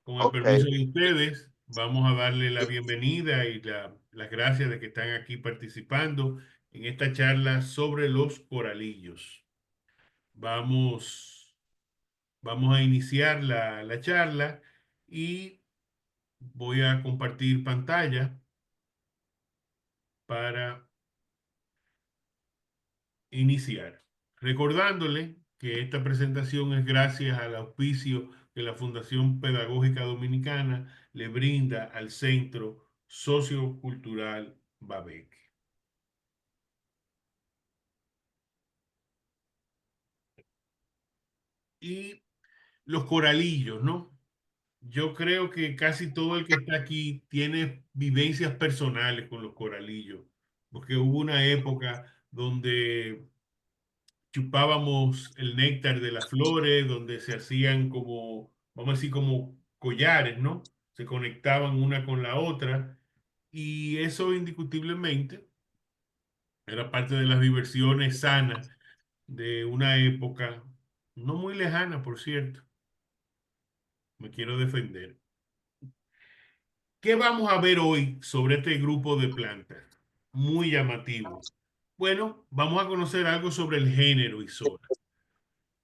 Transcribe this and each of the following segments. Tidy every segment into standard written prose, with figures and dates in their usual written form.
Con el Ok, permiso de ustedes, vamos a darle la bienvenida y las gracias de que están aquí participando en esta charla sobre los coralillos. Vamos, vamos a iniciar la charla y voy a compartir pantalla para iniciar. Recordándole que esta presentación es gracias al auspicio que la Fundación Pedagógica Dominicana le brinda al Centro Sociocultural Babeque. Y los coralillos, ¿no? Yo creo que casi todo el que está aquí tiene vivencias personales con los coralillos, porque hubo una época donde chupábamos el néctar de las flores, donde se hacían como, vamos a decir, como collares, ¿no? Se conectaban una con la otra y eso indiscutiblemente era parte de las diversiones sanas de una época no muy lejana, por cierto. Me quiero defender. ¿Qué vamos a ver hoy sobre este grupo de plantas? Muy llamativo. Bueno, vamos a conocer algo sobre el género Isora.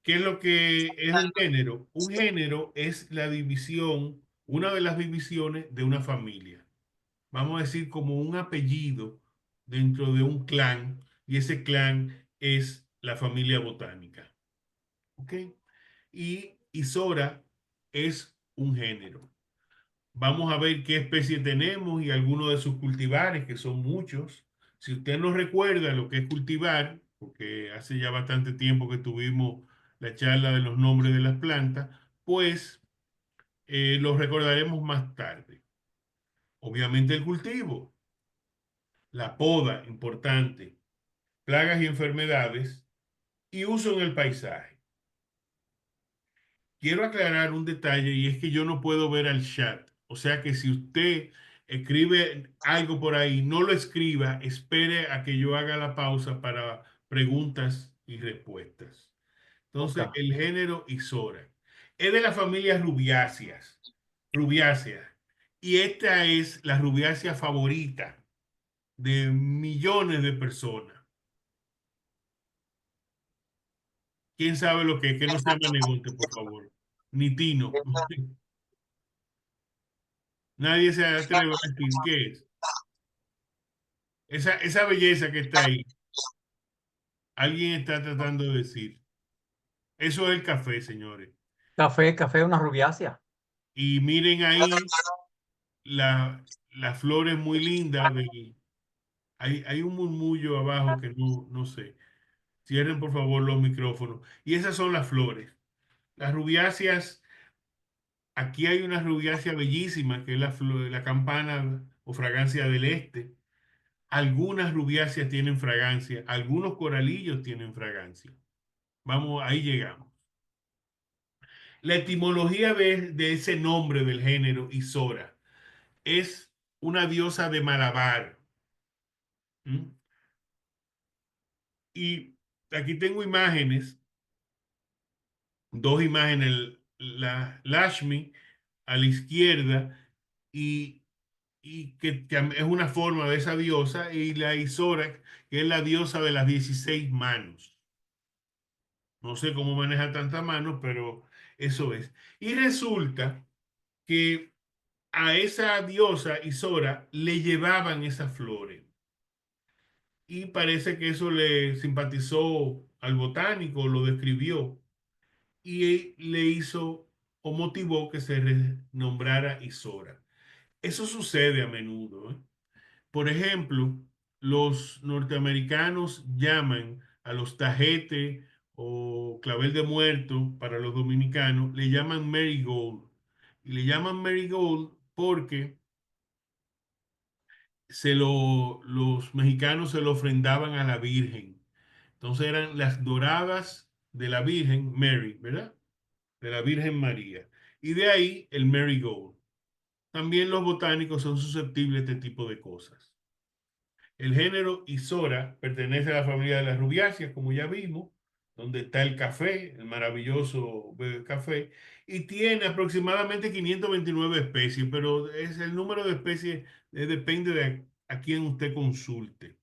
¿Qué es lo que es un género? Un género es la división, una de las divisiones de una familia. Vamos a decir como un apellido dentro de un clan, y ese clan es la familia botánica. ¿Ok? Y Isora es un género. Vamos a ver qué especie tenemos y algunos de sus cultivares, que son muchos. Si usted no recuerda lo que es cultivar, porque hace ya bastante tiempo que tuvimos la charla de los nombres de las plantas, pues lo recordaremos más tarde. Obviamente el cultivo, la poda, importante, plagas y enfermedades y uso en el paisaje. Quiero aclarar un detalle y es que yo no puedo ver al chat. O sea que si usted escribe algo por ahí, no lo escriba, espere a que yo haga la pausa para preguntas y respuestas. Entonces, ok. el género Isora es de la familia rubiáceas, rubiáceas. Y esta es la rubiácea favorita de millones de personas. ¿Quién sabe lo que es? Que no sea Manegonte, por favor. Ni Tino. Nadie se atreve a decir qué es. Esa belleza que está ahí, alguien está tratando de decir. Eso es el café, señores. Café, café, una rubiácea. Y miren ahí las flores muy lindas. Hay un murmullo abajo que no sé. Cierren por favor los micrófonos. Y esas son las flores. Las rubiáceas, aquí hay una rubiácea bellísima que es la campana o fragancia del este. Algunas rubiáceas tienen fragancia, algunos coralillos tienen fragancia. Vamos, ahí llegamos. La etimología de ese nombre del género, Isora, es una diosa de Malabar. ¿Mm? Y aquí tengo imágenes, dos imágenes, la Lashmi a la izquierda y, que es una forma de esa diosa, y la Isora, que es la diosa de las 16 manos. No sé cómo maneja tantas manos, pero eso es. Y resulta que a esa diosa Isora le llevaban esas flores. Y parece que eso le simpatizó al botánico, lo describió y le hizo o motivó que se nombrara Isora. Eso sucede a menudo, ¿eh? Por ejemplo, los norteamericanos llaman a los tajete o clavel de muerto para los dominicanos, le llaman marigold. Y le llaman marigold porque los mexicanos se lo ofrendaban a la Virgen. Entonces eran las doradas de la Virgen Mary, ¿verdad? De la Virgen María. Y de ahí el marigold. También los botánicos son susceptibles a este tipo de cosas. El género Isora pertenece a la familia de las rubiáceas, como ya vimos. donde está el café, el maravilloso café, y tiene aproximadamente 529 especies, pero es el número de especies depende de a quién usted consulte.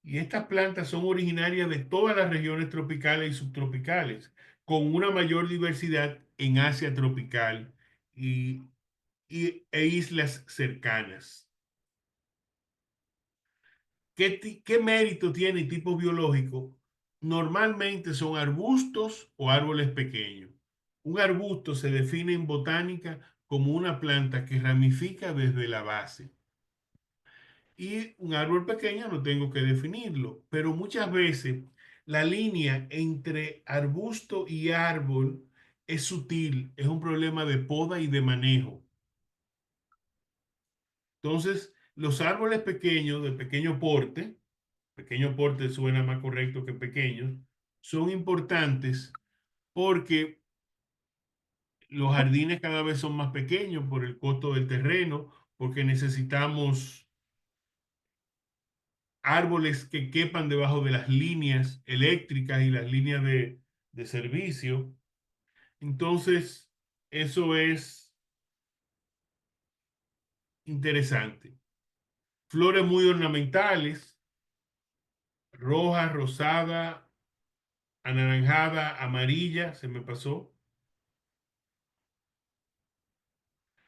Y estas plantas son originarias de todas las regiones tropicales y subtropicales, con una mayor diversidad en Asia tropical y, e islas cercanas. ¿Qué mérito tiene tipo biológico? Normalmente son arbustos o árboles pequeños. Un arbusto se define en botánica como una planta que ramifica desde la base. Y un árbol pequeño no tengo que definirlo, pero muchas veces la línea entre arbusto y árbol es sutil, es un problema de poda y de manejo. Entonces, los árboles pequeños, de pequeño porte suena más correcto que pequeños, son importantes porque los jardines cada vez son más pequeños por el costo del terreno, porque necesitamos árboles que quepan debajo de las líneas eléctricas y las líneas de servicio. Entonces, eso es interesante. Flores muy ornamentales, roja, rosada, anaranjada, amarilla, se me pasó.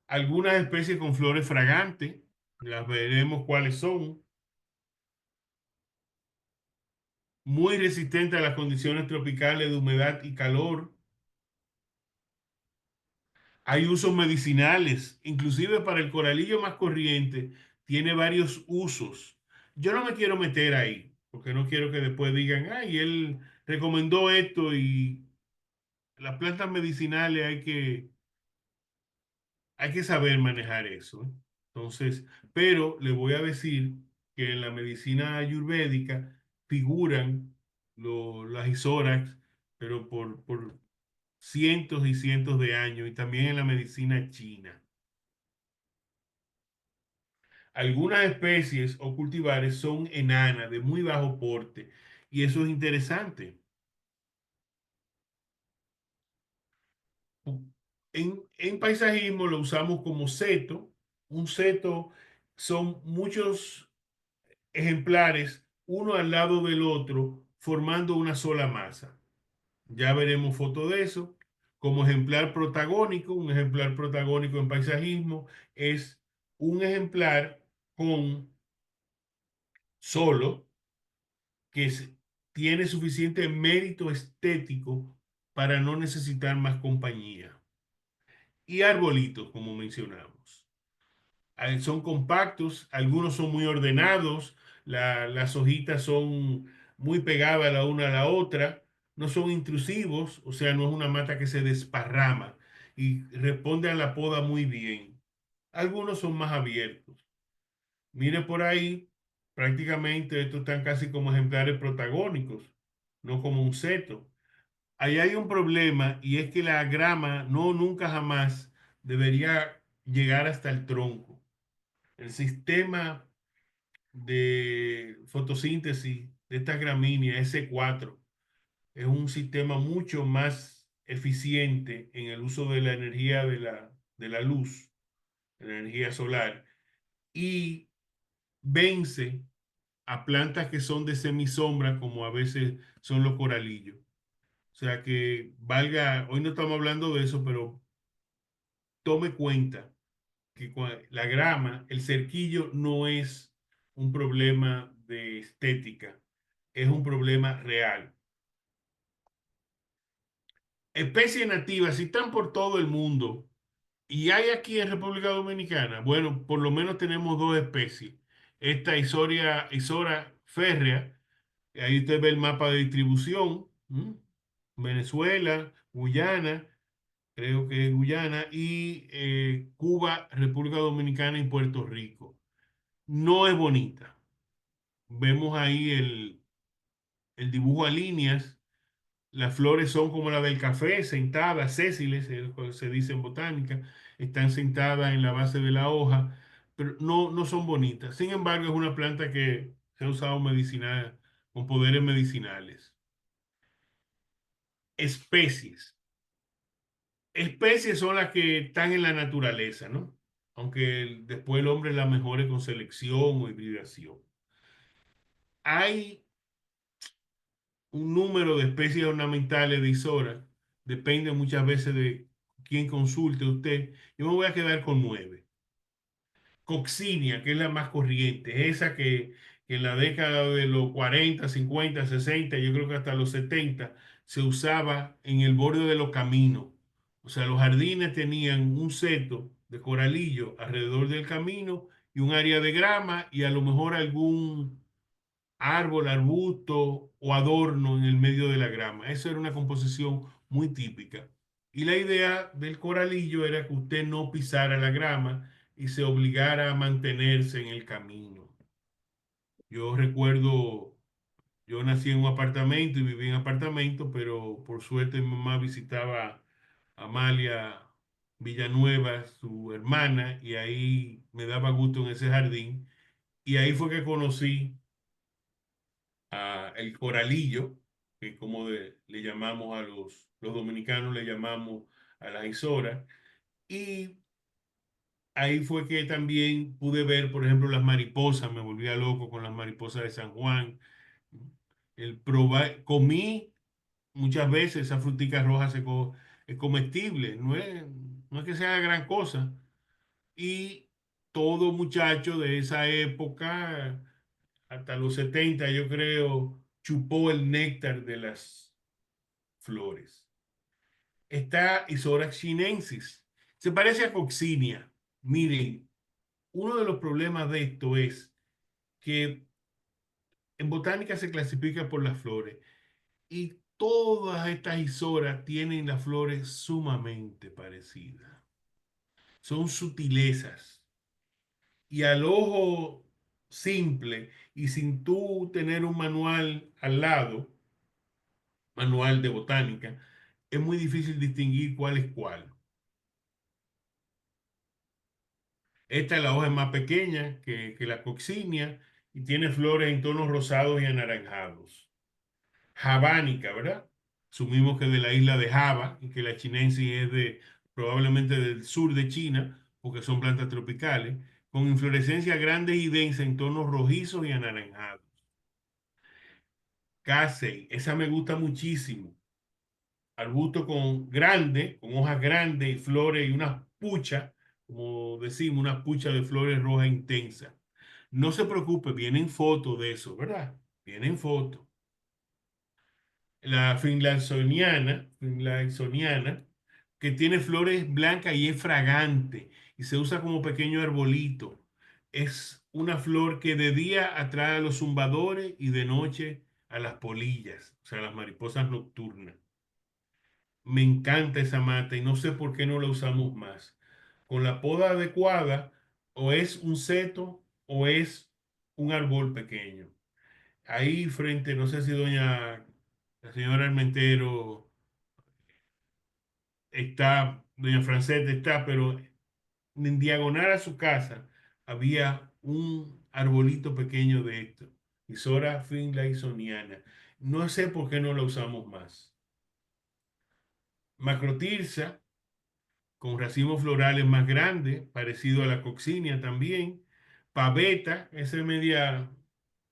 Algunas especies con flores fragantes, las veremos cuáles son. Muy resistente a las condiciones tropicales de humedad y calor. Hay usos medicinales, inclusive para el coralillo más corriente, tiene varios usos. Yo no me quiero meter ahí, porque no quiero que después digan, ay, él recomendó esto y las plantas medicinales hay que saber manejar eso, ¿eh? Entonces, pero le voy a decir que en la medicina ayurvédica figuran las isórax, pero por cientos y cientos de años, y también en la medicina china. Algunas especies o cultivares son enanas, de muy bajo porte, y eso es interesante. En paisajismo lo usamos como seto. Un seto son muchos ejemplares, uno al lado del otro, formando una sola masa. Ya veremos foto de eso. Como ejemplar protagónico, un ejemplar protagónico en paisajismo es un ejemplar con solo que tiene suficiente mérito estético para no necesitar más compañía. Y arbolitos, como mencionamos. Son compactos, algunos son muy ordenados, las hojitas son muy pegadas la una a la otra, no son intrusivos, o sea, no es una mata que se desparrama y responde a la poda muy bien. Algunos son más abiertos. Mire por ahí, prácticamente estos están casi como ejemplares protagónicos, no como un seto. Ahí hay un problema y es que la grama no nunca jamás debería llegar hasta el tronco. El sistema de fotosíntesis de estas gramíneas S4 es un sistema mucho más eficiente en el uso de la energía de la luz, de la energía solar, y vence a plantas que son de semisombra, como a veces son los coralillos. O sea que valga, hoy no estamos hablando de eso, pero tome cuenta que la grama, el cerquillo no es un problema de estética, es un problema real. Especies nativas, si están por todo el mundo y hay aquí en República Dominicana, bueno, por lo menos tenemos dos especies. Esta Isora férrea, ahí usted ve el mapa de distribución, ¿m? Venezuela, Guyana, creo que es Guyana, y Cuba, República Dominicana y Puerto Rico. No es bonita. Vemos ahí el dibujo a líneas. Las flores son como la del café, sentadas, sésiles, se dice en botánica, están sentadas en la base de la hoja, pero no son bonitas. Sin embargo, es una planta que se ha usado medicinal, con poderes medicinales. especies. Especies son las que están en la naturaleza, ¿no? Aunque después el hombre las mejore con selección o hibridación. Hay un número de especies ornamentales de Isora, depende muchas veces de quién consulte usted. Yo me voy a quedar con 9. Coccinia, que es la más corriente, es esa que en la década de los 40, 50, 60, yo creo que hasta los 70, se usaba en el borde de los caminos. O sea, los jardines tenían un seto de coralillo alrededor del camino y un área de grama y a lo mejor algún árbol, arbusto o adorno en el medio de la grama. Eso era una composición muy típica. Y la idea del coralillo era que usted no pisara la grama y se obligara a mantenerse en el camino. Yo recuerdo, yo nací en un apartamento y viví en apartamento, pero por suerte mi mamá visitaba a Amalia Villanueva, su hermana, y ahí me daba gusto en ese jardín. Y ahí fue que conocí el coralillo, que como le llamamos a los dominicanos, le llamamos a las isoras. Y ahí fue que también pude ver, por ejemplo, las mariposas, me volvía loco con las mariposas de San Juan. Comí muchas veces esa frutica roja es comestible, no es que sea gran cosa. Y todo muchacho de esa época, hasta los 70 yo creo, chupó el néctar de las flores. Está Isorax chinensis. Se parece a Coccinia. Miren, uno de los problemas de esto es que en botánica se clasifica por las flores y todas estas isoras tienen las flores sumamente parecidas. Son sutilezas y al ojo simple y sin tú tener un manual al lado, manual de botánica, es muy difícil distinguir cuál es cuál. Esta la hoja es más pequeña que la coccinia y tiene flores en tonos rosados y anaranjados. Javánica, ¿verdad? Asumimos que de la isla de Java y que la chinensis es probablemente del sur de China, porque son plantas tropicales, con inflorescencia grande y densa en tonos rojizos y anaranjados. Casey, esa me gusta muchísimo. Arbusto con hojas grandes y flores y unas puchas, como decimos, unas puchas de flores rojas intensas. No se preocupe, vienen fotos de eso, ¿verdad? Vienen fotos. La finlansoniana, que tiene flores blancas y es fragante y se usa como pequeño arbolito. Es una flor que de día atrae a los zumbadores y de noche a las polillas, o sea, las mariposas nocturnas. Me encanta esa mata y no sé por qué no la usamos más. Con la poda adecuada, o es un seto o es un árbol pequeño. Ahí frente, no sé si la señora Armentero está, doña Franceta está, pero en diagonal a su casa había un arbolito pequeño de esto. Isora finlaysoniana. No sé por qué no la usamos más. Macrotirsa con racimos florales más grandes, parecido a la coccinia también. Paveta, esa es media,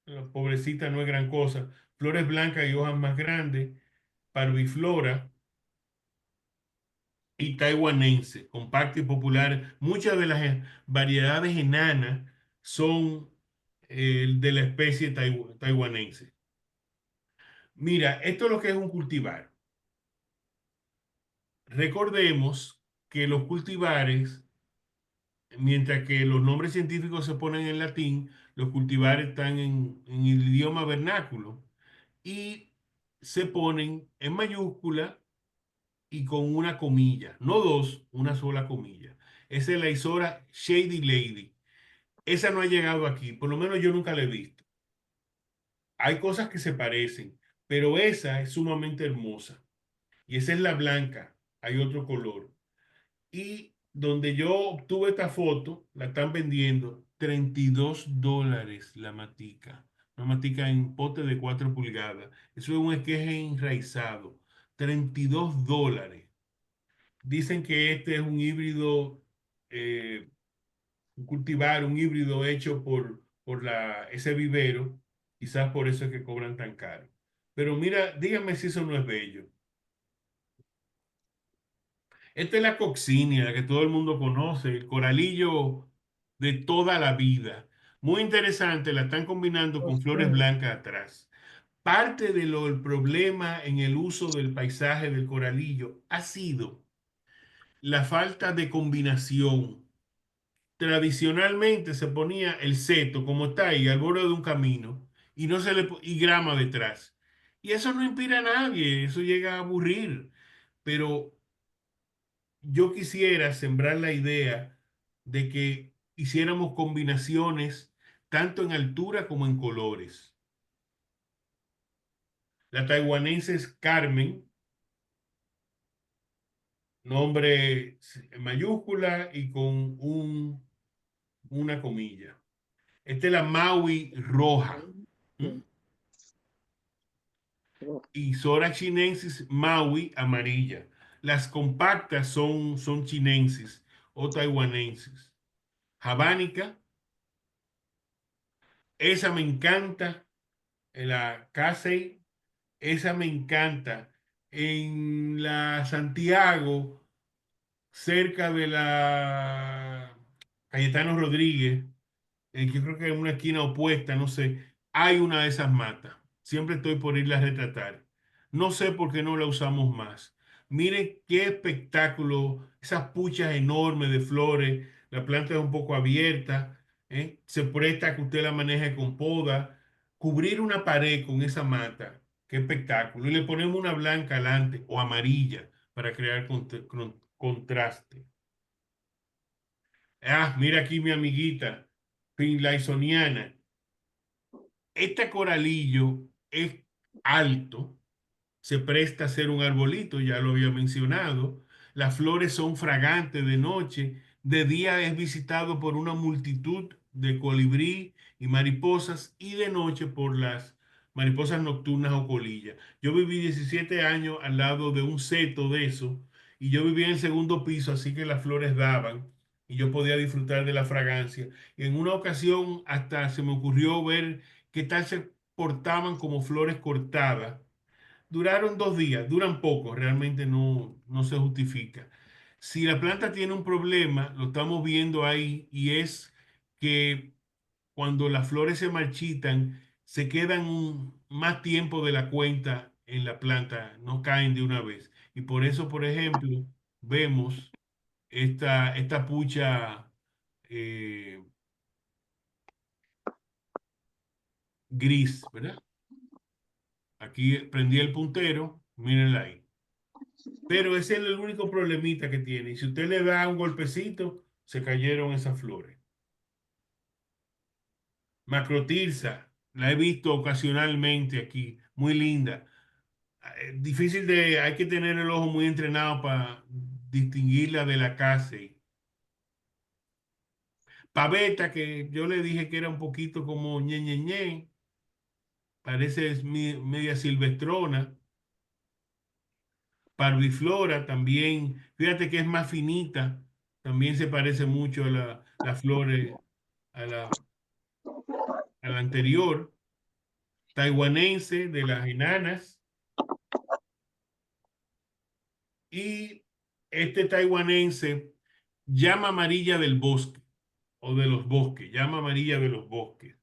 la pobrecita no es gran cosa. Flores blancas y hojas más grandes. Parviflora y taiwanense, compacta y popular. Muchas de las variedades enanas son de la especie taiwanense. Mira, esto es lo que es un cultivar. Recordemos que los cultivares, mientras que los nombres científicos se ponen en latín, los cultivares están en el idioma vernáculo y se ponen en mayúscula y con una comilla, no dos, una sola comilla. Esa es la Isora Shady Lady. Esa no ha llegado aquí, por lo menos yo nunca la he visto. Hay cosas que se parecen, pero esa es sumamente hermosa. Y esa es la blanca, hay otro color. Y donde yo obtuve esta foto, la están vendiendo $32 la matica. Una matica en pote de 4 pulgadas. Eso es un esqueje enraizado. $32. Dicen que este es un híbrido, cultivar un híbrido hecho por ese vivero. Quizás por eso es que cobran tan caro. Pero mira, dígame si eso no es bello. Esta es la coccinia, la que todo el mundo conoce, el coralillo de toda la vida. Muy interesante, la están combinando con flores blancas atrás. Parte de lo del problema en el uso del paisaje del coralillo ha sido la falta de combinación. Tradicionalmente se ponía el seto como está ahí al borde de un camino y no se le y grama detrás. Y eso no inspira a nadie, eso llega a aburrir. Pero yo quisiera sembrar la idea de que hiciéramos combinaciones tanto en altura como en colores. La taiwanense es Carmen, nombre en mayúscula y con una comilla. Esta es la Maui roja. ¿M? Y Sora chinensis Maui amarilla. Las compactas son chinensis o taiwanenses. Habánica, esa me encanta, en la Casey, esa me encanta. En la Santiago, cerca de la Cayetano Rodríguez, yo creo que en una esquina opuesta, no sé, hay una de esas matas. Siempre estoy por irla a retratar. No sé por qué no la usamos más. Mire qué espectáculo, esas puchas enormes de flores, la planta es un poco abierta, ¿eh? Se presta a que usted la maneje con poda. Cubrir una pared con esa mata, qué espectáculo. Y le ponemos una blanca adelante o amarilla para crear contraste. Ah, mira aquí mi amiguita, finlaysoniana. Este coralillo es alto, se presta a ser un arbolito, ya lo había mencionado. Las flores son fragantes de noche, de día es visitado por una multitud de colibrí y mariposas y de noche por las mariposas nocturnas o colillas. Yo viví 17 años al lado de un seto de eso y yo vivía en el segundo piso, así que las flores daban y yo podía disfrutar de la fragancia. Y en una ocasión hasta se me ocurrió ver qué tal se portaban como flores cortadas. Duraron 2 días, duran poco, realmente no se justifica. Si la planta tiene un problema, lo estamos viendo ahí, y es que cuando las flores se marchitan, se quedan más tiempo de la cuenta en la planta, no caen de una vez. Y por eso, por ejemplo, vemos esta pucha eh, gris, ¿verdad? Aquí prendí el puntero, mírenla ahí. Pero ese es el único problemita que tiene. Y si usted le da un golpecito, se cayeron esas flores. Macrotirsa, la he visto ocasionalmente aquí, muy linda. Difícil hay que tener el ojo muy entrenado para distinguirla de la Casey. Paveta, que yo le dije que era un poquito como ñe, parece es media silvestrona. Parviflora también, fíjate que es más finita, también se parece mucho a la flor, a la anterior, taiwanense de las enanas, y este taiwanense llama amarilla del bosque o de los bosques, llama amarilla de los bosques.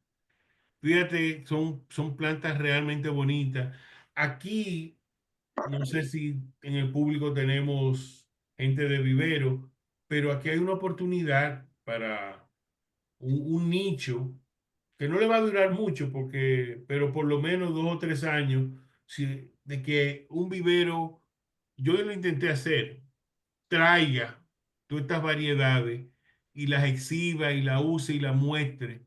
Fíjate, son plantas realmente bonitas. Aquí, no sé si en el público tenemos gente de vivero, pero aquí hay una oportunidad para un nicho que no le va a durar mucho, pero por lo menos 2 o 3 años, de que un vivero, yo lo intenté hacer, traiga todas estas variedades y las exhiba y la use y la muestre,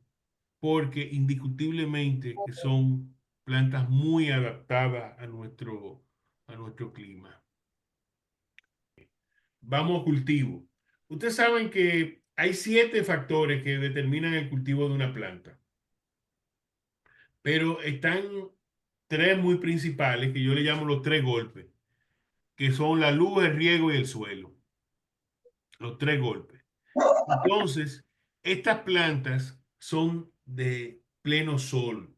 porque indiscutiblemente que son plantas muy adaptadas a nuestro clima. Vamos a cultivo. Ustedes saben que hay 7 factores que determinan el cultivo de una planta, pero están tres muy principales que yo le llamo los 3 golpes. que son la luz, el riego y el suelo, los tres golpes. Entonces, estas plantas son de pleno sol.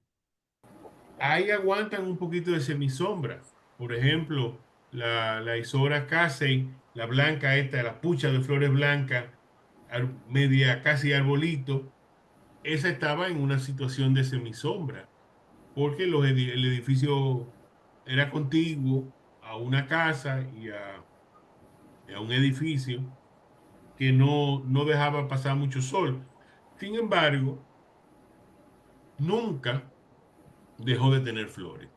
Ahí aguantan un poquito de semisombra. Por ejemplo, la Isora casei, la blanca esta, la pucha de flores blancas, media casi arbolito, esa estaba en una situación de semisombra, porque el edificio era contiguo a una casa y a un edificio que no dejaba pasar mucho sol. Sin embargo, nunca dejó de tener flores.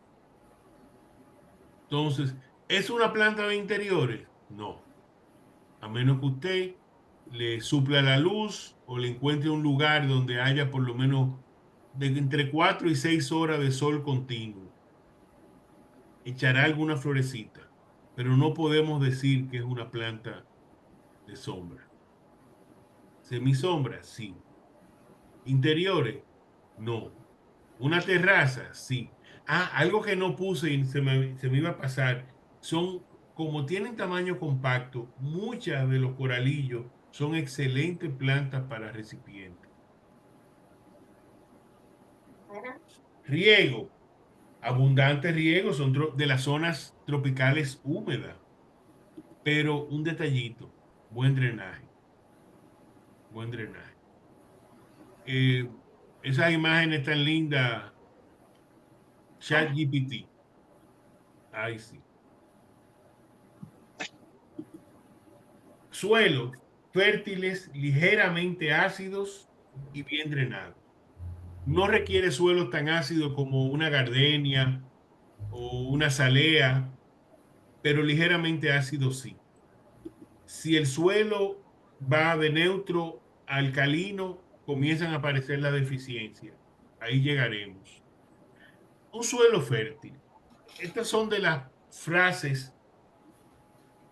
Entonces, ¿es una planta de interiores? No, a menos que usted le supla la luz o le encuentre un lugar donde haya por lo menos de entre 4 y 6 horas de sol continuo. Echará alguna florecita, pero no podemos decir que es una planta de sombra. Semisombra, sí. Interiores, no. Una terraza, sí. Ah, algo que no puse y se me iba a pasar, son, como tienen tamaño compacto, muchas de los coralillos son excelentes plantas para recipientes. Riego, abundante riego, son de las zonas tropicales húmedas, pero un detallito, buen drenaje, buen drenaje. Eh, Esas imágenes tan lindas, ChatGPT, ay sí. Suelos fértiles, ligeramente ácidos y bien drenados. No requiere suelos tan ácidos como una gardenia o una salea, pero ligeramente ácido sí. Si el suelo va de neutro a alcalino, comienzan a aparecer las deficiencias. Ahí llegaremos. Un suelo fértil. Estas son de las frases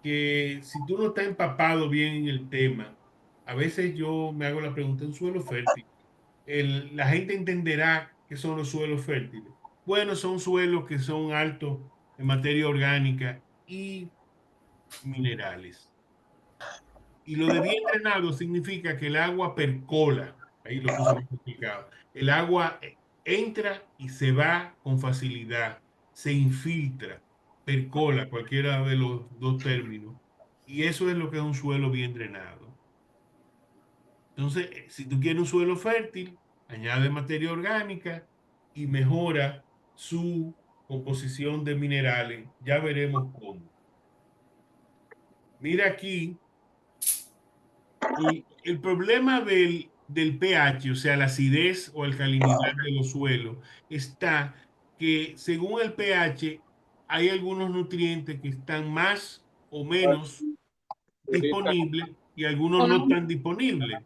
que si tú no estás empapado bien en el tema, a veces yo me hago la pregunta, ¿un suelo fértil? La gente entenderá qué son los suelos fértiles. Bueno, son suelos que son altos en materia orgánica y minerales. Y lo de bien drenado significa que el agua percola. Ahí lo puse más complicado. El agua entra y se va con facilidad, se infiltra, percola, cualquiera de los dos términos. Y eso es lo que es un suelo bien drenado. Entonces, si tú quieres un suelo fértil, añade materia orgánica y mejora su composición de minerales. Ya veremos cómo. Mira aquí, el problema del pH, o sea, la acidez o alcalinidad de los suelos, está que según el pH hay algunos nutrientes que están más o menos disponibles y algunos no están disponibles.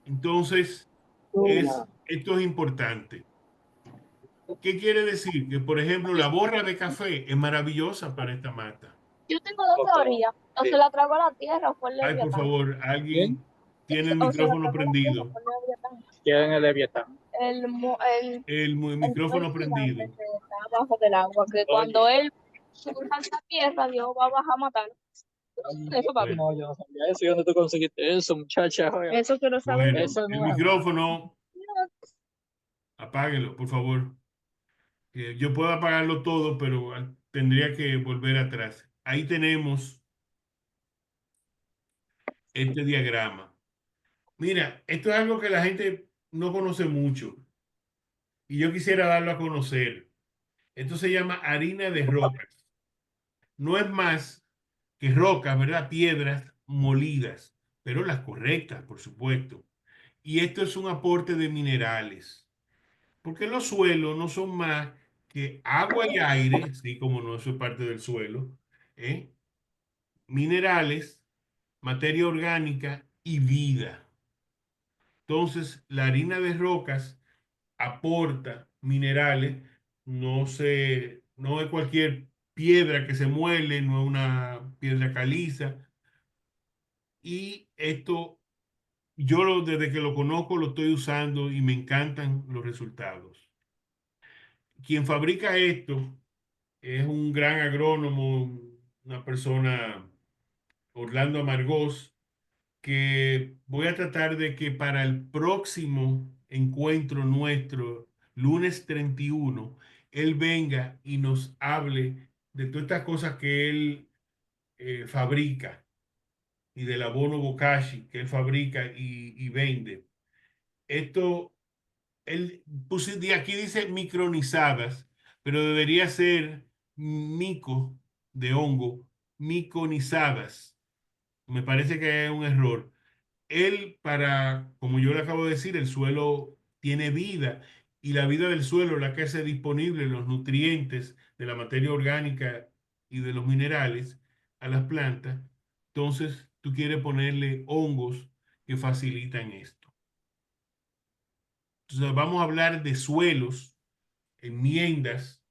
Entonces, esto es importante. ¿Qué quiere decir? Que, por ejemplo, la borra de café es maravillosa para esta mata. Yo tengo dos teorías. O se la trago a la tierra o fue el Ay, por Leviatán. favor, ¿Quién? alguien tiene el O se la micrófono trago a la tierra o prendido. fue el Leviatán. ¿Quién es el Leviatán? El, el Micrófono pez gigante prendido. que está abajo del agua, que cuando él surja a la tierra, Dios va a bajar a matar. Eso, papi. Bueno, No, yo no sabía eso. ¿Y dónde tú conseguiste eso, muchacha? Oiga, Eso quiero saber yo. bueno, eso es el nuevo. micrófono, apáguenlo, por favor. Yo puedo apagarlo todo, pero tendría que volver atrás. Ahí tenemos este diagrama. Mira, esto es algo que la gente no conoce mucho y yo quisiera darlo a conocer. Esto se llama harina de rocas. No es más que rocas, ¿verdad? Piedras molidas, pero las correctas, por supuesto. Y esto es un aporte de minerales, porque los suelos no son más que agua y aire, así como no eso es parte del suelo, ¿eh? Minerales, materia orgánica y vida. Entonces, la harina de rocas aporta minerales, no es cualquier piedra que se muele, no es una piedra caliza. Y esto, desde que lo conozco lo estoy usando y me encantan los resultados. Quien fabrica esto es un gran agrónomo, una persona, Orlando Amargós, que voy a tratar de que para el próximo encuentro nuestro, lunes 31, él venga y nos hable de todas estas cosas que él fabrica y del abono Bokashi que él fabrica y vende. Esto, él puse, de aquí dice micronizadas, pero debería ser mico de hongo, miconizadas. Me parece que es un error. Él, para, como yo le acabo de decir, el suelo tiene vida y la vida del suelo es la que hace disponible los nutrientes de la materia orgánica y de los minerales a las plantas. Entonces, tú quieres ponerle hongos que facilitan esto. Entonces, vamos a hablar de suelos, enmiendas,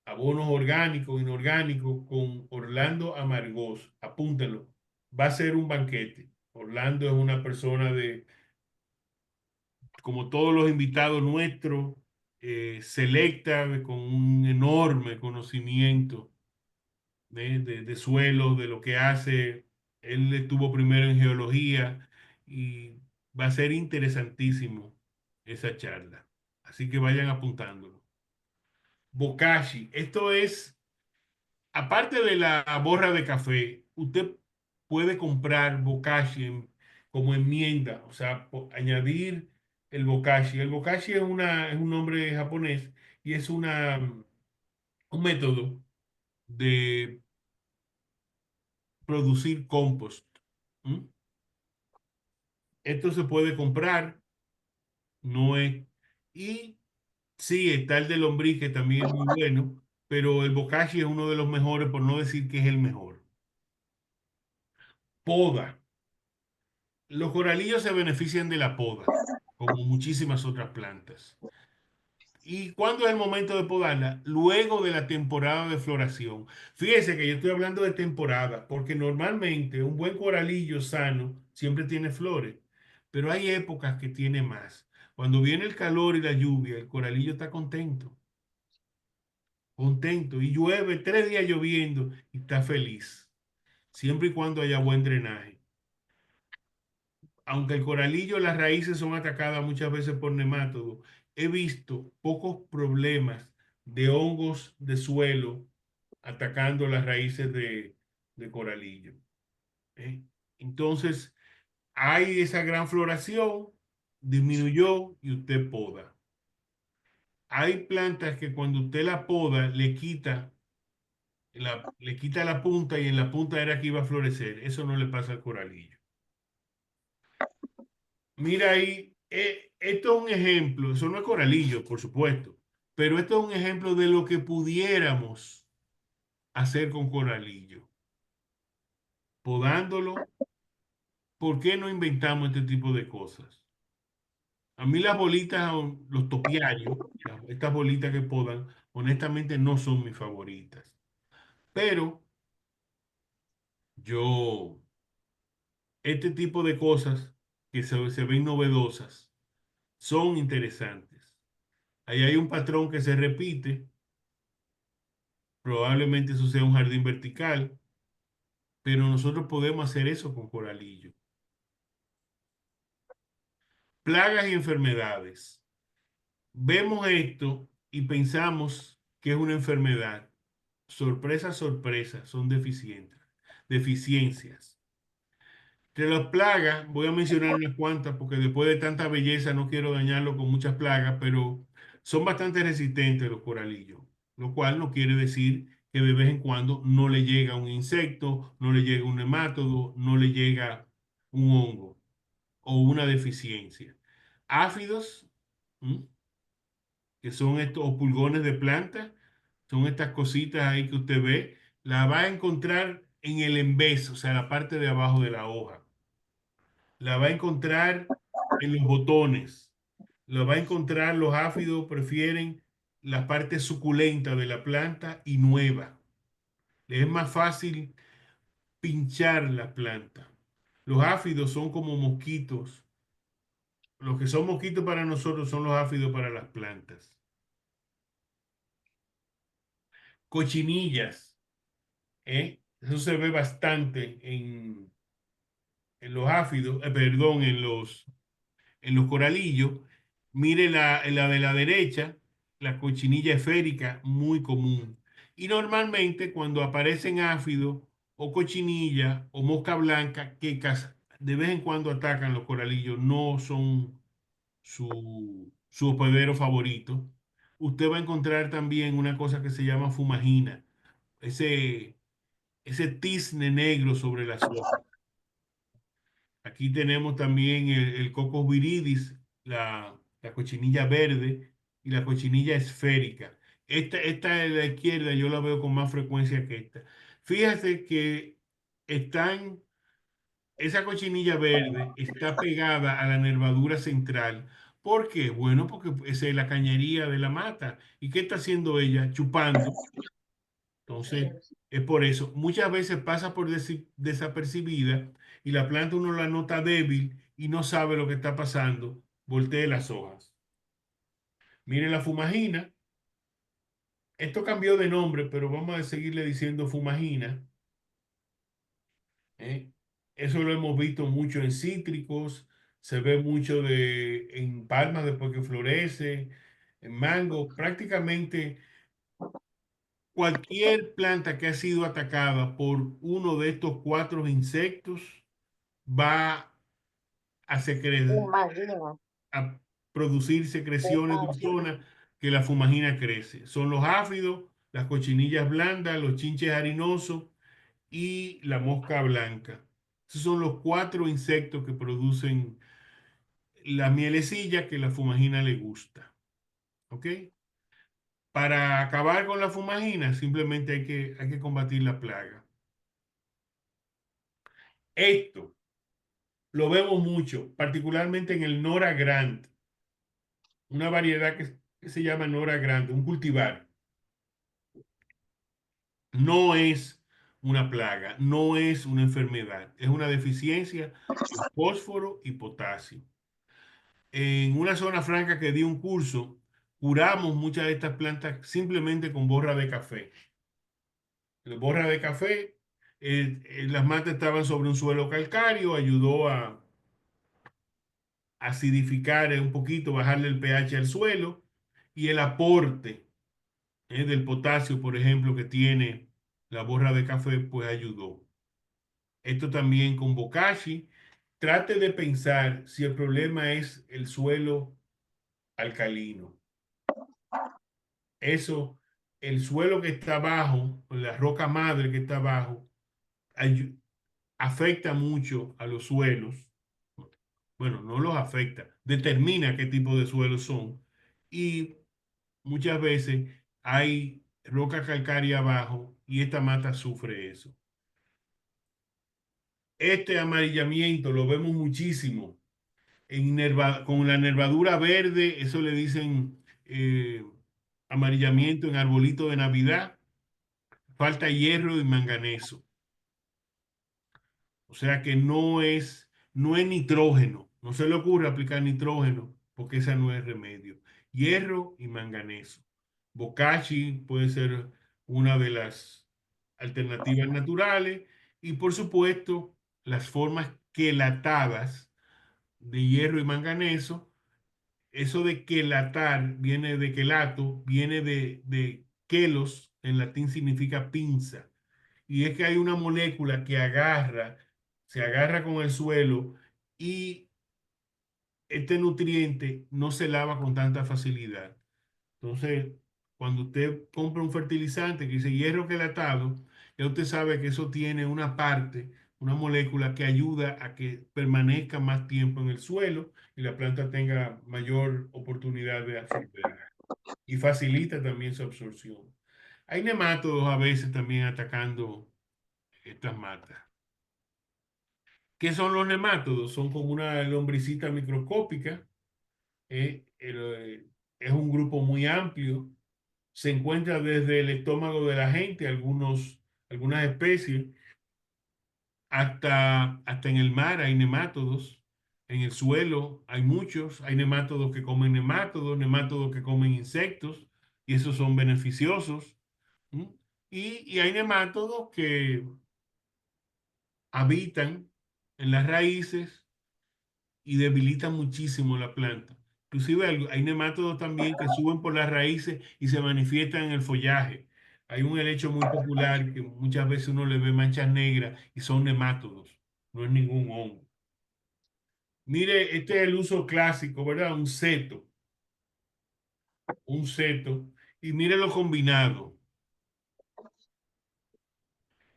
abonos orgánicos, inorgánicos con Orlando Amargós. Apúntenlo. Va a ser un banquete. Orlando es una persona de como todos los invitados nuestros, selecta con un enorme conocimiento de suelos, de lo que hace. Él estuvo primero en geología y va a ser interesantísimo esa charla. Así que vayan apuntándolo. Bokashi, esto es aparte de la borra de café, usted puede comprar bokashi como enmienda, o sea, añadir el bokashi. El bokashi es un nombre japonés y es un método de producir compost. ¿Mm? Esto se puede comprar, no es. Y sí, está el de lombriz, que también es muy bueno, pero el bokashi es uno de los mejores, por no decir que es el mejor. Poda. Los coralillos se benefician de la poda, como muchísimas otras plantas. ¿Y cuándo es el momento de podarla? Luego de la temporada de floración. Fíjese que yo estoy hablando de temporada, porque normalmente un buen coralillo sano siempre tiene flores, pero hay épocas que tiene más. Cuando viene el calor y la lluvia, el coralillo está contento, contento, y llueve 3 días lloviendo y está feliz, siempre y cuando haya buen drenaje. Aunque el coralillo, las raíces son atacadas muchas veces por nematodos, he visto pocos problemas de hongos de suelo atacando las raíces de coralillo. ¿Eh? Entonces, hay esa gran floración, disminuyó y usted poda. Hay plantas que cuando usted la poda le quita la punta y en la punta era que iba a florecer. Eso no le pasa al coralillo. Mira ahí, esto es un ejemplo, eso no es coralillo, por supuesto, pero esto es un ejemplo de lo que pudiéramos hacer con coralillo. Podándolo, ¿por qué no inventamos este tipo de cosas? A mí las bolitas, los topiarios, estas bolitas que podan, honestamente no son mis favoritas. Pero yo, este tipo de cosas que se ven novedosas, son interesantes. Ahí hay un patrón que se repite. Probablemente eso sea un jardín vertical, pero nosotros podemos hacer eso con coralillo. Plagas y enfermedades. Vemos esto y pensamos que es una enfermedad. Sorpresa, sorpresa, son deficientes, deficiencias. De las plagas, voy a mencionar unas cuantas porque después de tanta belleza no quiero dañarlo con muchas plagas, pero son bastante resistentes los coralillos, lo cual no quiere decir que de vez en cuando no le llega un insecto, no le llega un nematodo, no le llega un hongo o una deficiencia. Áfidos, ¿m? Que son estos o pulgones de planta, son estas cositas ahí que usted ve, la va a encontrar en el embés, o sea, la parte de abajo de la hoja. La va a encontrar en los botones. La va a encontrar, los áfidos prefieren la parte suculenta de la planta y nueva. Les es más fácil pinchar la planta. Los áfidos son como mosquitos. Los que son mosquitos para nosotros son los áfidos para las plantas. Cochinillas. Eso se ve bastante en los áfidos, perdón, en los coralillos. Mire la de la derecha, la cochinilla esférica, muy común. Y normalmente cuando aparecen áfidos o cochinilla o mosca blanca, que de vez en cuando atacan los coralillos, no son su hospedero favorito. Usted va a encontrar también una cosa que se llama fumagina, ese, ese tizne negro sobre las hojas. Aquí tenemos también el Cocos viridis, la cochinilla verde y la cochinilla esférica. Esta de la izquierda yo la veo con más frecuencia que esta. Fíjate que están, esa cochinilla verde está pegada a la nervadura central. ¿Por qué? Bueno, porque esa es la cañería de la mata. ¿Y qué está haciendo ella? Chupando. Entonces, es por eso. Muchas veces pasa por desapercibida y la planta uno la nota débil y no sabe lo que está pasando. Voltee las hojas. Mire la fumagina. Esto cambió de nombre, pero vamos a seguirle diciendo fumagina. ¿Eh? Eso lo hemos visto mucho en cítricos, se ve mucho en palmas después que florece, en mango. Prácticamente cualquier planta que ha sido atacada por uno de estos cuatro insectos va a, Imagina. a producir secreciones dulzonas que la fumagina crece. Son los áfidos, las cochinillas blandas, los chinches harinosos y la mosca blanca. Esos son los cuatro insectos que producen la mielecilla que la fumagina le gusta. ¿Ok? Para acabar con la fumagina, simplemente hay que combatir la plaga. Esto lo vemos mucho, particularmente en el Nora Grande, una variedad que se llama Nora Grande, un cultivar. No es una plaga, no es una enfermedad, es una deficiencia de fósforo y potasio. En una zona franca que di un curso, curamos muchas de estas plantas simplemente con borra de café. La borra de café, las matas estaban sobre un suelo calcáreo, ayudó a acidificar un poquito, bajarle el pH al suelo y el aporte del potasio, por ejemplo, que tiene la borra de café, pues ayudó. Esto también con bokashi. Trate de pensar si el problema es el suelo alcalino. Eso, el suelo que está abajo, la roca madre que está abajo, afecta mucho a los suelos. Bueno, no los afecta, determina qué tipo de suelos son. Y muchas veces hay roca calcárea abajo y esta mata sufre eso. Este amarillamiento lo vemos muchísimo con la nervadura verde, eso le dicen amarillamiento en arbolito de Navidad, falta hierro y manganeso. O sea que no es nitrógeno, no se le ocurre aplicar nitrógeno porque esa no es remedio. Hierro y manganeso. Bokashi puede ser una de las alternativas naturales y por supuesto las formas quelatadas de hierro y manganeso. Eso de quelatar viene de quelato, viene de quelos, en latín significa pinza. Y es que hay una molécula que se agarra con el suelo y este nutriente no se lava con tanta facilidad. Entonces, cuando usted compra un fertilizante que dice hierro quelatado, ya usted sabe que eso tiene una parte, una molécula que ayuda a que permanezca más tiempo en el suelo y la planta tenga mayor oportunidad de absorber. Y facilita también su absorción. Hay nemátodos a veces también atacando estas matas. ¿Qué son los nemátodos? Son como una lombricita microscópica. Es un grupo muy amplio. Se encuentra desde el estómago de la gente, algunas especies, hasta en el mar hay nemátodos. En el suelo hay muchos. Hay nemátodos que comen nemátodos que comen insectos, y esos son beneficiosos. ¿Mm? Y hay nemátodos que habitan en las raíces y debilitan muchísimo la planta. Inclusive hay nemátodos también que suben por las raíces y se manifiestan en el follaje. Hay un helecho muy popular que muchas veces uno le ve manchas negras y son nemátodos, no es ningún hongo. Mire, este es el uso clásico, ¿verdad? Un seto, y mire lo combinado,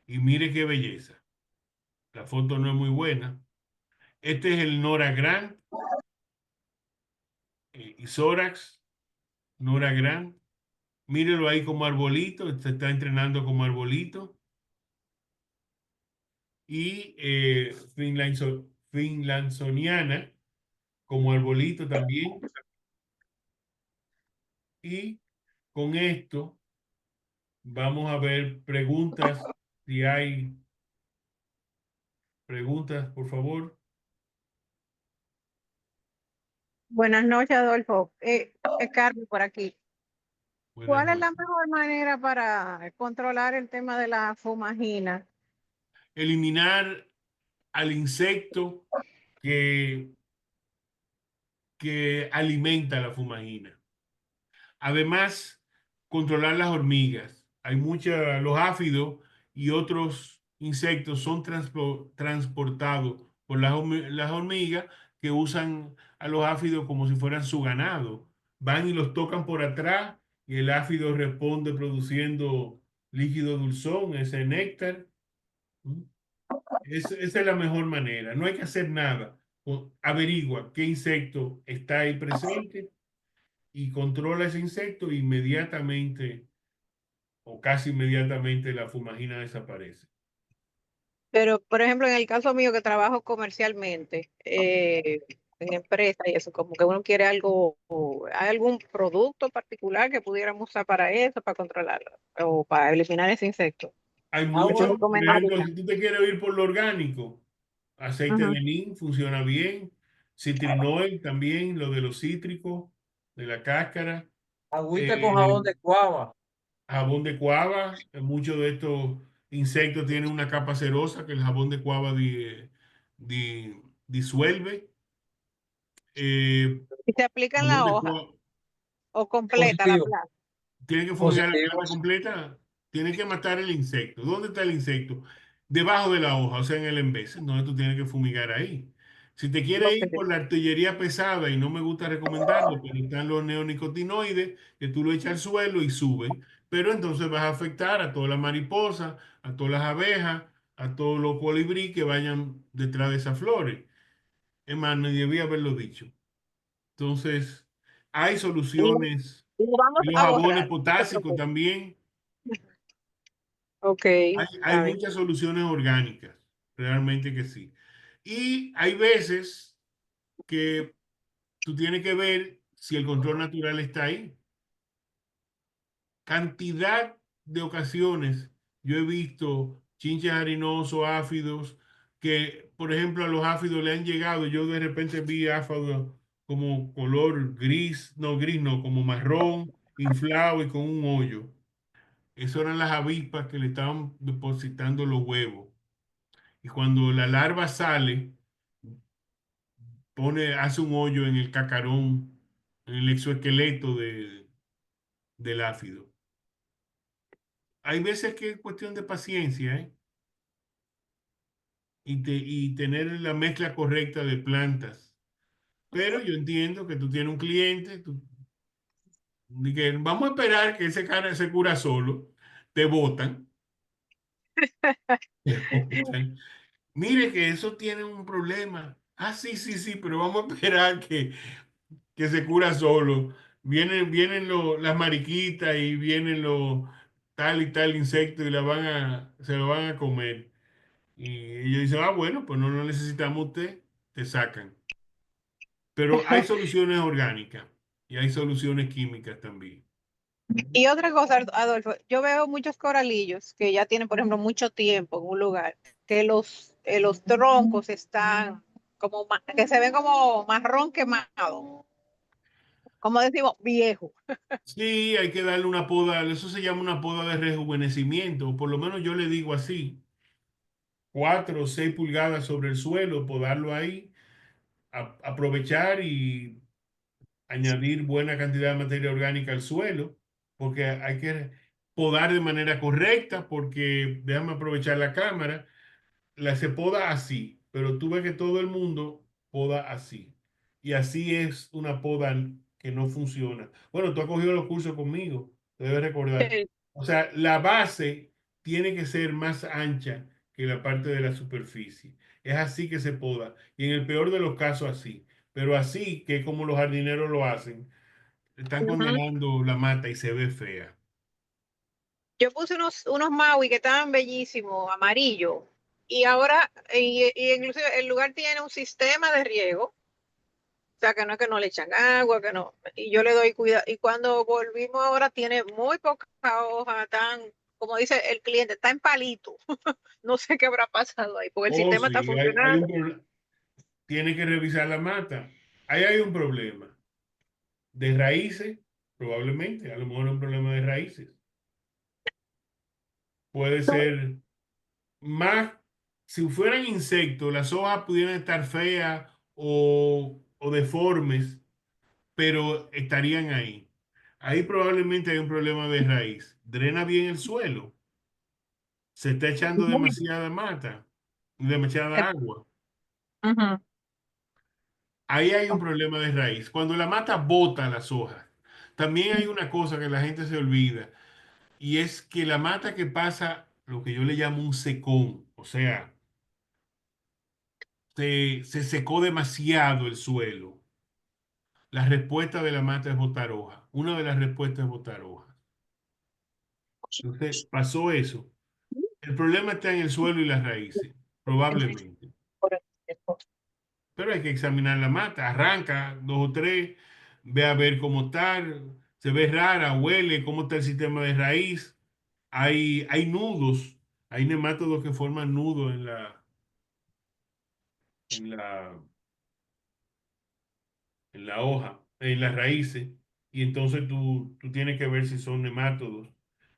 y mire qué belleza. La foto no es muy buena. Este es el Nora Grand, Isorax, Nora Grand. Mírelo ahí como arbolito, se está entrenando como arbolito. Y finlandsoniana como arbolito también. Y con esto vamos a ver preguntas. Si hay preguntas, por favor. Buenas noches, Adolfo. Carmen, por aquí. Buenas ¿Cuál es la noches. mejor manera para controlar el tema de la fumagina? Eliminar al insecto que, que alimenta la fumagina. Además, controlar las hormigas. Hay muchas, los áfidos y otros insectos son transportados por las hormigas que usan a los áfidos como si fueran su ganado. Van y los tocan por atrás y el áfido responde produciendo líquido dulzón, ese néctar. ¿Mm? Esa es la mejor manera. No hay que hacer nada. Averigua qué insecto está ahí presente y controla ese insecto, inmediatamente o casi inmediatamente la fumagina desaparece. Pero, por ejemplo, en el caso mío que trabajo comercialmente, en empresa y eso, como que uno quiere algo, ¿hay algún producto particular que pudiéramos usar para eso, para controlarlo o para eliminar ese insecto? Hay ¿Qué muchos, por ejemplo, recomendaría? si tú te quieres ir por lo orgánico, aceite Ujú. de neem funciona bien, citrinoil también, lo de los cítricos, de la cáscara, Agüita con jabón eh, de cuava. jabón de cuava, muchos de estos insectos tienen una capa cerosa que el jabón de cuava disuelve. Eh, ¿Y se aplica en jabón la de hoja cuava, o completa la Positivo, planta? tiene que fumigar la positivo. planta completa, tiene que matar el insecto. ¿Dónde está el insecto? Debajo de la hoja, o sea, en el envase. No, tú tienes que fumigar ahí. Si te quieres Ok. ir por la artillería pesada, y no me gusta recomendarlo, pero están los neonicotinoides, que tú lo echas al suelo y sube. Pero entonces vas a afectar a todas las mariposas, a todas las abejas, a todos los colibrí que vayan detrás de esas flores. Es más, no debía haberlo dicho. Entonces, hay Y, soluciones. y lo vamos Y los a jabones borrar. No se potásicos preocupe. también. Ok, Hay está bien. muchas soluciones orgánicas, realmente que sí. Y hay veces que tú tienes que ver si el control natural está ahí. Cantidad de ocasiones yo he visto chinches harinosos, áfidos, que por ejemplo a los áfidos le han llegado, yo de repente vi áfidos como color gris, no gris, no, como marrón, inflado y con un hoyo. Eso eran las avispas que le estaban depositando los huevos. Y cuando la larva sale, hace un hoyo en el cacarón, en el exoesqueleto del áfido. Hay veces que es cuestión de paciencia, ¿eh? Y tener la mezcla correcta de plantas. Pero yo entiendo que tú tienes un cliente, y que vamos a esperar que ese cara se cura solo, te botan, te botan. Mire que eso tiene un problema. Ah, sí, sí, sí, pero vamos a esperar que se cura solo. Vienen las mariquitas y vienen los tal y tal insecto y se lo van a comer. Y ellos dicen, ah, bueno, pues no lo necesitamos usted, te sacan. Pero hay soluciones orgánicas y hay soluciones químicas también. Y otra cosa, Adolfo, yo veo muchos coralillos que ya tienen, por ejemplo, mucho tiempo en un lugar, que los troncos están como, que se ven como marrón quemado, como decimos, viejo. Sí, hay que darle una poda, eso se llama una poda de rejuvenecimiento, por lo menos yo le digo así, 4 o 6 pulgadas sobre el suelo, podarlo ahí, aprovechar y añadir buena cantidad de materia orgánica al suelo, porque hay que podar de manera correcta, porque déjame aprovechar la cámara, se poda así, pero tú ves que todo el mundo poda así. Y así es una poda que no funciona. Bueno, tú has cogido los cursos conmigo, te debes recordar. Sí. O sea, la base tiene que ser más ancha que la parte de la superficie. Es así que se poda. Y en el peor de los casos así. Pero así que como los jardineros lo hacen, están Ujú. condenando la mata y se ve fea. Yo puse unos Maui que estaban bellísimos, amarillos, y ahora, y inclusive el lugar tiene un sistema de riego, o sea, que no es que no le echan agua, que no, y yo le doy cuidado, y cuando volvimos ahora tiene muy poca hoja, tan, como dice el cliente, está en palito. No sé qué habrá pasado ahí, porque el Oh, sistema está sí, hay un funcionando. problema. Tiene que revisar la mata. Ahí hay un problema de raíces, probablemente, a lo mejor un problema de raíces. Puede ser más, si fueran insectos, las hojas pudieran estar feas o deformes, pero estarían ahí. Ahí probablemente hay un problema de raíz. Drena bien el suelo. Se está echando Muy demasiada mata, demasiada bien. agua. Ujú. Ahí hay un problema de raíz. Cuando la mata bota las hojas, también hay una cosa que la gente se olvida, y es que la mata que pasa lo que yo le llamo un secón, o sea, se secó demasiado el suelo. La respuesta de la mata es botar hoja. Una de las respuestas es botar hoja. Entonces, pasó eso. El problema está en el suelo y las raíces, probablemente. Pero hay que examinar la mata. Arranca 2 o 3, ve a ver cómo está, se ve rara, huele, cómo está el sistema de raíz. Hay nudos, hay nemátodos que forman nudos en la, en la hoja, en las raíces. Y entonces tú tienes que ver si son nemátodos.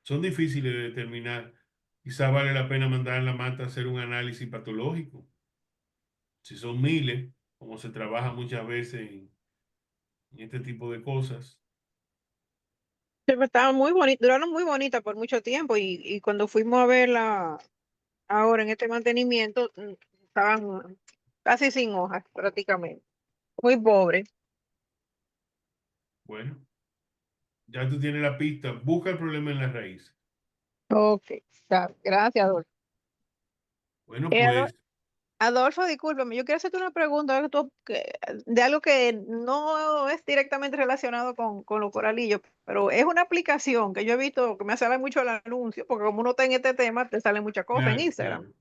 Son difíciles de determinar. Quizá vale la pena mandar a la mata a hacer un análisis patológico. Si son miles, como se trabaja muchas veces en este tipo de cosas. Sí, pues, estaban muy bonitas, duraron muy bonitas por mucho tiempo y cuando fuimos a verla ahora en este mantenimiento, estaban casi sin hojas prácticamente, muy pobre. Bueno, ya tú tienes la pista. Busca el problema en la raíz. Ok, gracias, Adolfo. Bueno, Eh, Ado- pues Adolfo, discúlpame, yo quiero hacerte una pregunta de algo que no es directamente relacionado con los coralillos, pero es una aplicación que yo he visto que me sale mucho el anuncio, porque como uno está en este tema, te salen muchas cosas en claro, Instagram, claro.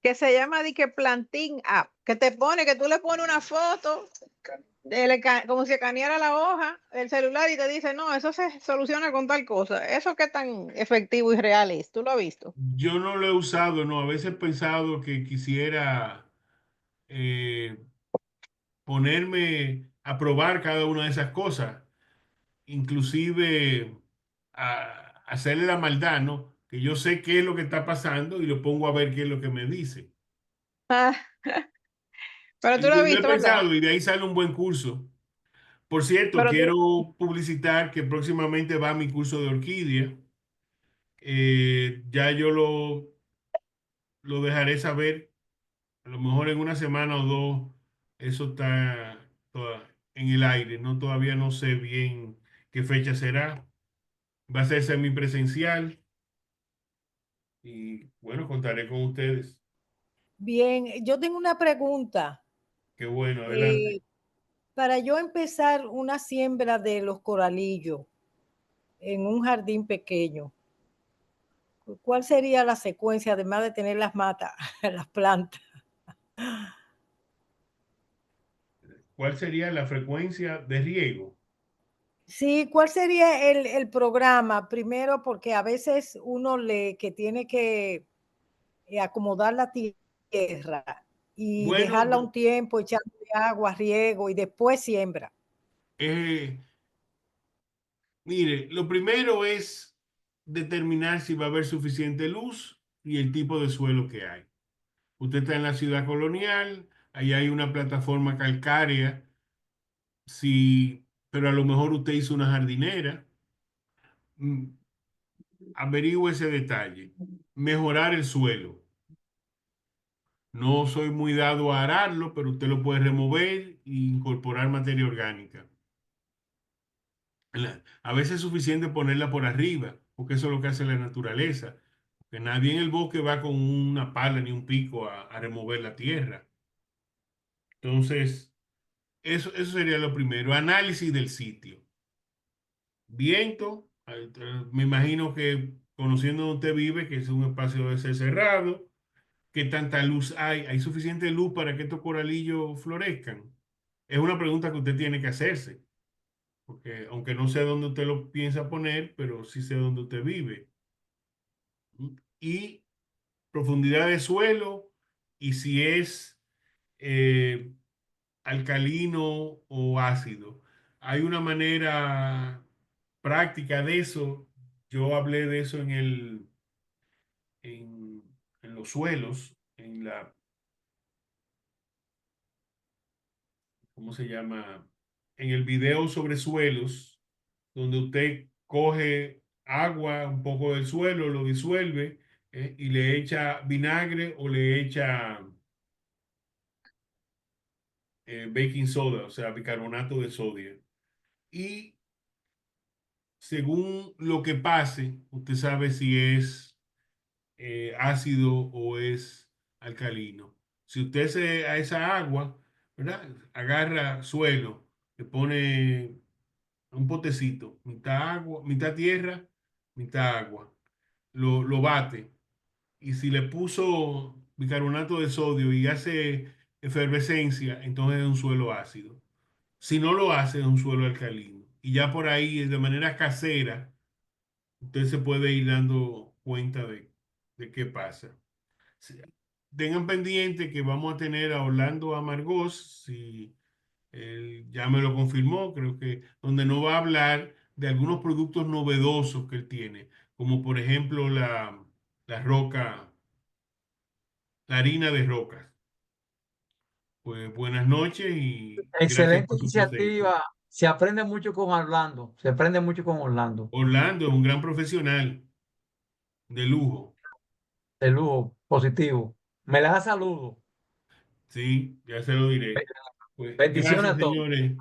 que se llama Planting App, que te pone que tú le pones una foto, como si escaneara la hoja, el celular y te dice, no, eso se soluciona con tal cosa. ¿Eso qué tan efectivo y real es? ¿Tú lo has visto? Yo no lo he usado, no. A veces he pensado que quisiera eh, ponerme a probar cada una de esas cosas, inclusive hacerle la maldad, ¿no? Que yo sé qué es lo que está pasando y lo pongo a ver qué es lo que me dice. Ah, pero tú lo has Lo he visto, ¿verdad? pensado y de ahí sale un buen curso. Por cierto, Pero tú, quiero publicitar que próximamente va mi curso de orquídea. Ya yo lo dejaré saber, a lo mejor en una semana o dos, eso está en el aire, no, todavía no sé bien qué fecha será. Va a ser semipresencial y bueno, contaré con ustedes. Bien, yo tengo una pregunta. Qué bueno, adelante. Eh, para yo empezar una siembra de los coralillos en un jardín pequeño, ¿cuál sería la secuencia, además de tener las matas, las plantas? ¿Cuál sería la frecuencia de riego? Sí, ¿cuál sería el programa? Primero, porque a veces uno que tiene que acomodar la tierra y Bueno, dejarla un tiempo, echarle agua, riego y después siembra. eh, Mire, lo primero es determinar si va a haber suficiente luz y el tipo de suelo que hay. Usted está en la ciudad colonial, ahí hay una plataforma calcárea, sí, pero a lo mejor usted hizo una jardinera. Mm, Averigüe ese detalle. Mejorar el suelo. No soy muy dado a ararlo, pero usted lo puede remover e incorporar materia orgánica. A veces es suficiente ponerla por arriba, porque eso es lo que hace la naturaleza. Que nadie en el bosque va con una pala ni un pico a remover la tierra. Entonces, eso sería lo primero. Análisis del sitio. Viento, me imagino que conociendo donde usted vive, que es un espacio de ser cerrado, ¿qué tanta luz hay? ¿Hay suficiente luz para que estos coralillos florezcan? Es una pregunta que usted tiene que hacerse, porque aunque no sé dónde usted lo piensa poner, pero sí sé dónde usted vive. Y profundidad de suelo y si es eh, alcalino o ácido. Hay una manera práctica de eso. Yo hablé de eso en, en los suelos, ¿cómo se llama? En el video sobre suelos, donde usted coge agua, un poco del suelo, lo disuelve, y le echa vinagre o le echa baking soda, o sea, bicarbonato de sodio. Y según lo que pase, usted sabe si es ácido o es alcalino. Si usted a esa agua, ¿verdad? Agarra suelo, le pone un potecito, mitad agua, mitad tierra, mitad agua, lo bate. Y si le puso bicarbonato de sodio y hace efervescencia, entonces es un suelo ácido. Si no lo hace, es un suelo alcalino. Y ya por ahí, de manera casera, usted se puede ir dando cuenta de qué pasa. Sí, tengan pendiente que vamos a tener a Orlando Amargós, si él ya me lo confirmó, creo que donde no va a hablar de algunos productos novedosos que él tiene, como por ejemplo la roca, la harina de rocas. Pues buenas noches y gracias Excelente por su presencia. iniciativa. Se aprende mucho con Orlando. Se aprende mucho con Orlando. Orlando es un gran profesional de lujo. De lujo, positivo. Me da saludo. Sí, ya se lo diré. Pues Bendiciones gracias, a todos. señores.